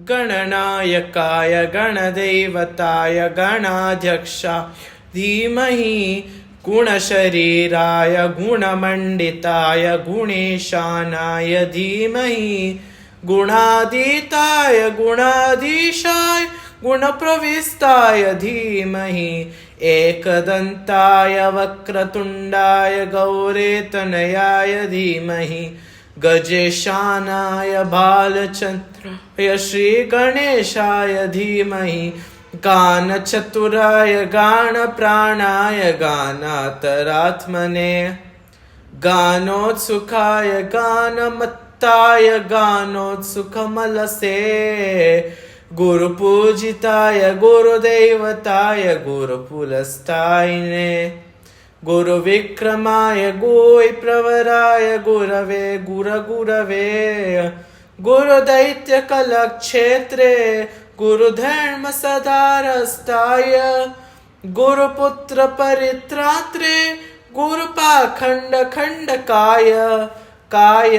गणनायकाय गणदैवताय गणाध्यक्षाय धीमहि गुणशरीराय गुणमण्डिताय गुणेशानाय धीमहि गुणातीताय गुणाधीशाय गुणप्रविष्टाय धीमहि एकदन्ताय वक्रतुण्डाय गौरेतनयाय धीमहि गजेशानाय भालचन्द्राय श्रीगणेशाय धीमहि गानचतुराय गानप्राणाय गानान्तरात्मने गानोत्सुकाय गानमत्ताय गानोत्सुकमलसे गुरुपूजिताय गुरुदैवताय गुरुपुलस्तायिने गुरुविक्रमाय गुरुप्रवराय गुरवे गुरवे गुरुदैत्यकलक्षेत्रे गुरुधर्मसदारस्ताय गुरुपुत्रपरित्रात्रे गुरुपाखण्डखण्डकाय काय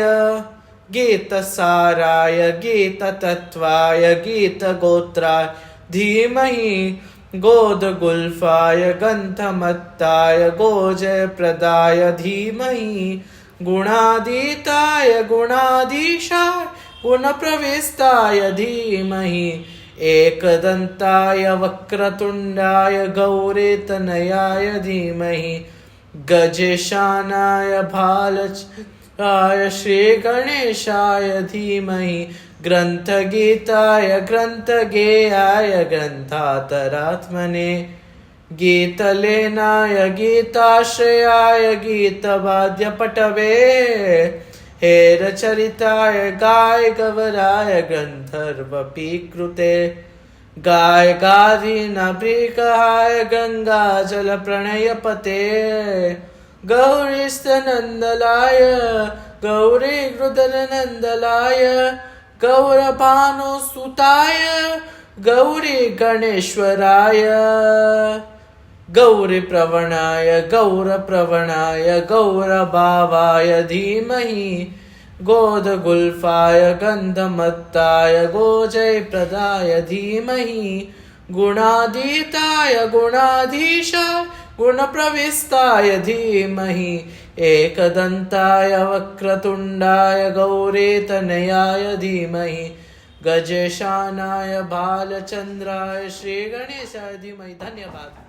गीतसाराय गीततत्त्वाय गीतगोत्राय धीमहि गोदगुल्फाय गन्धमत्ताय गोजयप्रदाय धीमहि गुणातीताय गुणाधीशाय गुणप्रविष्टाय धीमहि एकदन्ताय वक्रतुण्डाय गौरेतनयाय धीमहि गजेशानाय भालचन्द्राय श्रीगणेशाय धीमहि ग्रन्थगीताय ग्रन्थगेयाय ग्रन्थातरात्मने गीतलेनाय गीताश्रयाय गीतवाद्यपटवे हेरचरिताय गायगवराय गन्धर्वपीकृते गायगाधीनभृकाय गङ्गाजलप्रणयपते गौरीस्तनन्दलाय गौरीगृदरनन्दलाय गौरभानुसुताय गौरी गणेश्वराय गौरीप्रवणाय गौरप्रवणाय गौरभावाय धीमहि गोदगुल्फाय गन्धमत्ताय गोजयप्रदाय धीमहि गुणातीताय गुणाधीशाय गुणप्रविष्टाय धीमहि एकदन्ताय वक्रतुण्डाय गौरेतनयाय धीमहि गजेशानाय भालचन्द्राय श्रीगणेशाय धीमहि। धन्यवाद।